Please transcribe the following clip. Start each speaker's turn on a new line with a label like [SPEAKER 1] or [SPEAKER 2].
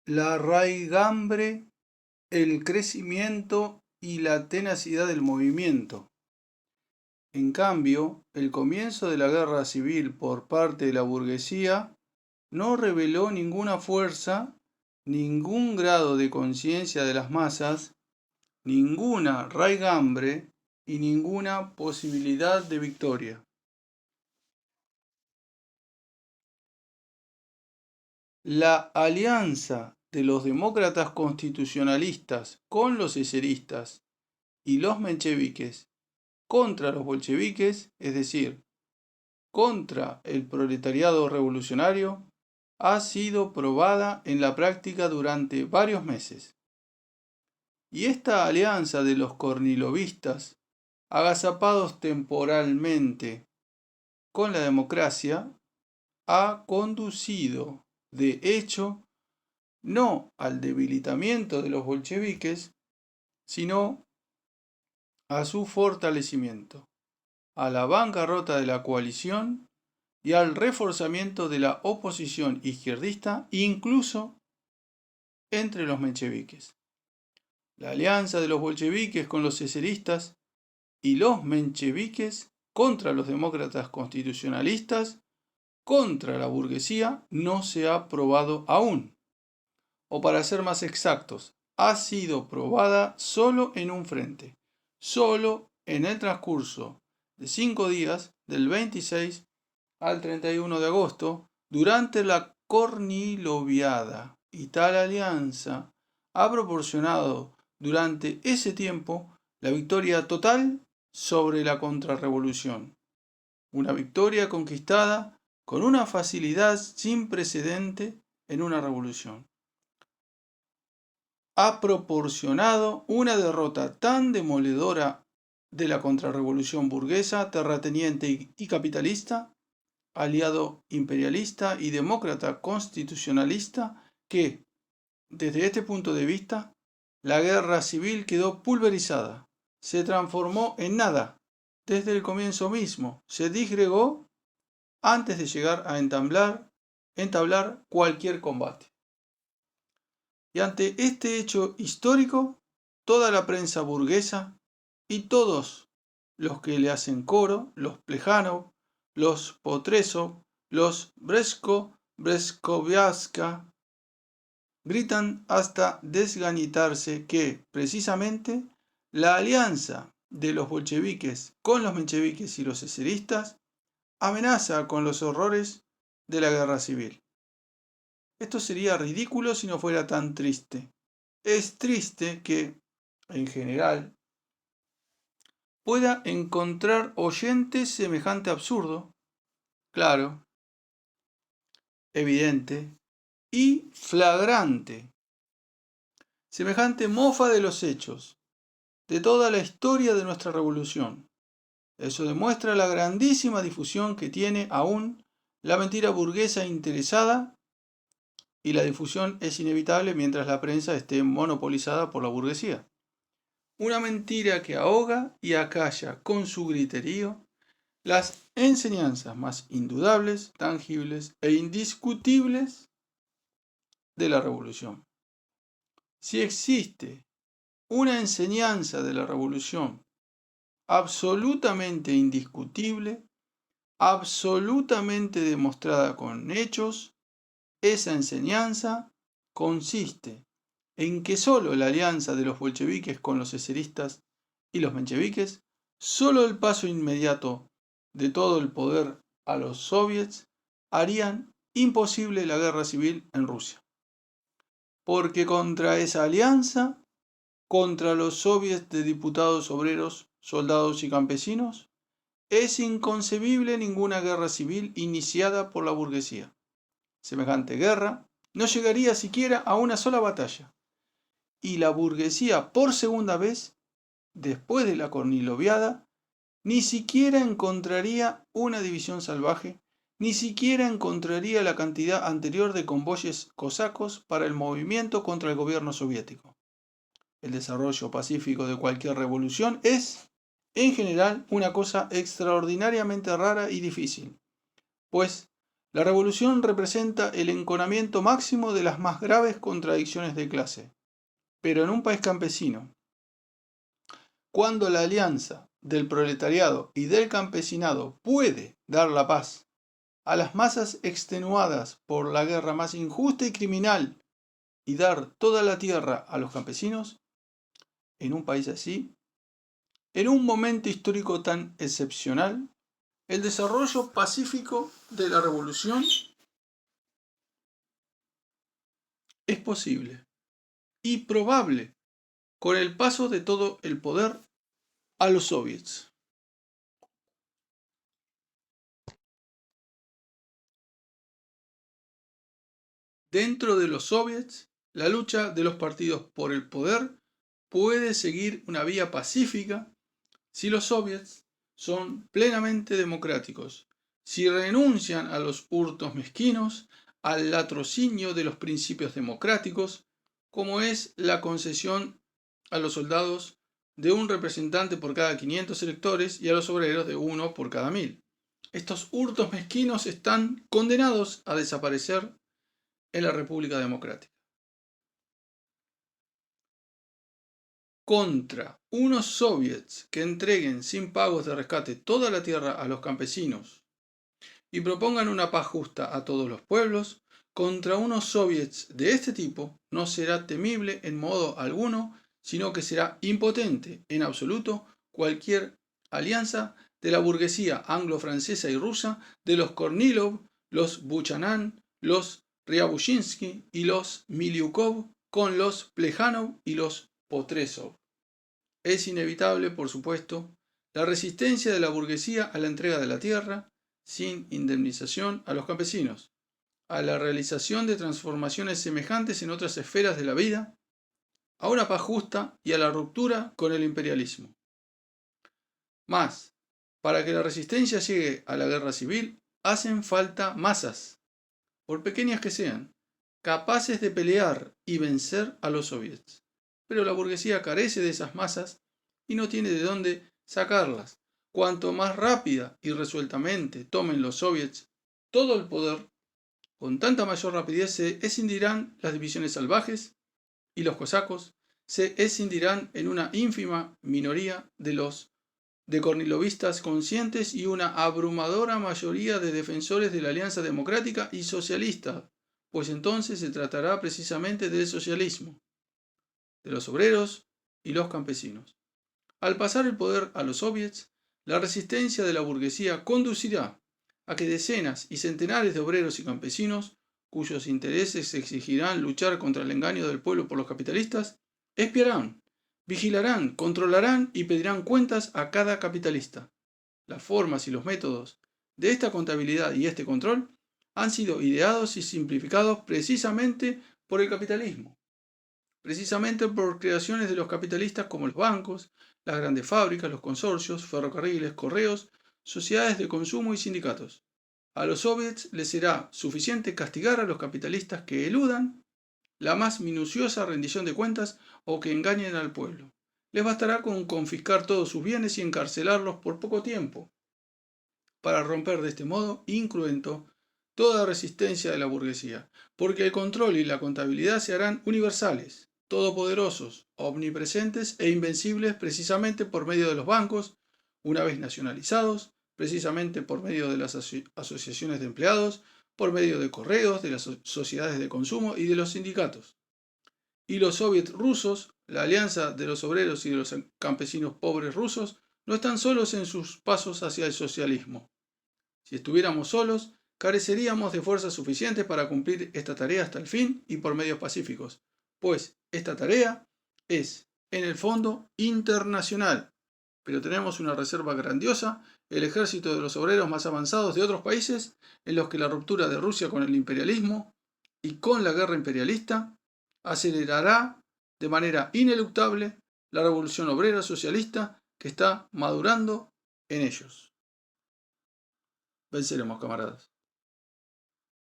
[SPEAKER 1] la raigambre, el crecimiento y la tenacidad del movimiento. En cambio, el comienzo de la guerra civil por parte de la burguesía no reveló ninguna fuerza, ningún grado de conciencia de las masas, ninguna raigambre y ninguna posibilidad de victoria. La alianza de los demócratas constitucionalistas con los eseristas y los mencheviques contra los bolcheviques, es decir, contra el proletariado revolucionario, ha sido probada en la práctica durante varios meses. Y esta alianza de los kornilovistas, agazapados temporalmente con la democracia, ha conducido, de hecho, no al debilitamiento de los bolcheviques, sino a su fortalecimiento, a la bancarrota de la coalición y al reforzamiento de la oposición izquierdista, incluso entre los mencheviques. La alianza de los bolcheviques con los eseristas y los mencheviques contra los demócratas constitucionalistas, contra la burguesía, no se ha probado aún. O para ser más exactos, ha sido probada solo en un frente, solo en el transcurso de 5 días, del 26 al 31 de agosto, durante la Korniloviada, y tal alianza ha proporcionado durante ese tiempo la victoria total sobre la contrarrevolución. Una victoria conquistada con una facilidad sin precedente en una revolución. Ha proporcionado una derrota tan demoledora de la contrarrevolución burguesa, terrateniente y capitalista, aliado imperialista y demócrata constitucionalista, que, desde este punto de vista, la guerra civil quedó pulverizada, se transformó en nada, desde el comienzo mismo, se disgregó antes de llegar a entablar cualquier combate. Y ante este hecho histórico, toda la prensa burguesa y todos los que le hacen coro, los Plejánov, los Potresov, los Breskoviaska, gritan hasta desganitarse que, precisamente, la alianza de los bolcheviques con los mencheviques y los eseristas amenaza con los horrores de la guerra civil. Esto sería ridículo si no fuera tan triste. Es triste que, en general, pueda encontrar oyentes semejante absurdo, claro, evidente y flagrante, semejante mofa de los hechos, de toda la historia de nuestra revolución. Eso demuestra la grandísima difusión que tiene aún la mentira burguesa interesada, y la difusión es inevitable mientras la prensa esté monopolizada por la burguesía. Una mentira que ahoga y acalla con su griterío las enseñanzas más indudables, tangibles e indiscutibles de la revolución. Si existe una enseñanza de la revolución absolutamente indiscutible, absolutamente demostrada con hechos, esa enseñanza consiste en que solo la alianza de los bolcheviques con los eseristas y los mencheviques, solo el paso inmediato de todo el poder a los soviets, harían imposible la guerra civil en Rusia. Porque contra esa alianza, contra los soviets de diputados obreros, soldados y campesinos, es inconcebible ninguna guerra civil iniciada por la burguesía. Semejante guerra no llegaría siquiera a una sola batalla, y la burguesía por segunda vez, después de la Korniloviada, ni siquiera encontraría una división salvaje, ni siquiera encontraría la cantidad anterior de convoyes cosacos para el movimiento contra el gobierno soviético. El desarrollo pacífico de cualquier revolución es, en general, una cosa extraordinariamente rara y difícil, pues La revolución representa el enconamiento máximo de las más graves contradicciones de clase, pero en un país campesino. Cuando la alianza del proletariado y del campesinado puede dar la paz a las masas extenuadas por la guerra más injusta y criminal y dar toda la tierra a los campesinos, en un país así, en un momento histórico tan excepcional, el desarrollo pacífico de la revolución es posible y probable con el paso de todo el poder a los soviets. Dentro de los soviets, la lucha de los partidos por el poder puede seguir una vía pacífica si los soviets son plenamente democráticos, si renuncian a los hurtos mezquinos, al latrocinio de los principios democráticos, como es la concesión a los soldados de un representante por cada 500 electores y a los obreros de uno por cada 1000. Estos hurtos mezquinos están condenados a desaparecer en la República Democrática. Contra unos soviets que entreguen sin pagos de rescate toda la tierra a los campesinos y propongan una paz justa a todos los pueblos, contra unos soviets de este tipo no será temible en modo alguno, sino que será impotente en absoluto cualquier alianza de la burguesía anglo-francesa y rusa, de los Kornilov, los Buchanan, los Ryabushinsky y los Miliukov con los Plejanov y los Potresov. Es inevitable, por supuesto, la resistencia de la burguesía a la entrega de la tierra, sin indemnización a los campesinos, a la realización de transformaciones semejantes en otras esferas de la vida, a una paz justa y a la ruptura con el imperialismo. Mas, para que la resistencia llegue a la guerra civil, hacen falta masas, por pequeñas que sean, capaces de pelear y vencer a los soviets. Pero la burguesía carece de esas masas y no tiene de dónde sacarlas. Cuanto más rápida y resueltamente tomen los soviets todo el poder, con tanta mayor rapidez se escindirán las divisiones salvajes y los cosacos se escindirán en una ínfima minoría de kornilovistas conscientes y una abrumadora mayoría de defensores de la alianza democrática y socialista, pues entonces se tratará precisamente del socialismo, de los obreros y los campesinos. Al pasar el poder a los soviets, la resistencia de la burguesía conducirá a que decenas y centenares de obreros y campesinos, cuyos intereses exigirán luchar contra el engaño del pueblo por los capitalistas, espiarán, vigilarán, controlarán y pedirán cuentas a cada capitalista. Las formas y los métodos de esta contabilidad y este control han sido ideados y simplificados precisamente por el capitalismo, precisamente por creaciones de los capitalistas como los bancos, las grandes fábricas, los consorcios, ferrocarriles, correos, sociedades de consumo y sindicatos. A los soviets les será suficiente castigar a los capitalistas que eludan la más minuciosa rendición de cuentas o que engañen al pueblo. Les bastará con confiscar todos sus bienes y encarcelarlos por poco tiempo, para romper de este modo incruento toda resistencia de la burguesía, porque el control y la contabilidad se harán universales, todopoderosos, omnipresentes e invencibles precisamente por medio de los bancos, una vez nacionalizados, precisamente por medio de las asociaciones de empleados, por medio de correos, de las sociedades de consumo y de los sindicatos. Y los soviets rusos, la alianza de los obreros y de los campesinos pobres rusos, no están solos en sus pasos hacia el socialismo. Si estuviéramos solos, careceríamos de fuerzas suficientes para cumplir esta tarea hasta el fin y por medios pacíficos, pues esta tarea es, en el fondo, internacional. Pero tenemos una reserva grandiosa, el ejército de los obreros más avanzados de otros países, en los que la ruptura de Rusia con el imperialismo y con la guerra imperialista acelerará de manera ineluctable la revolución obrera socialista que está madurando en ellos. Venceremos, camaradas.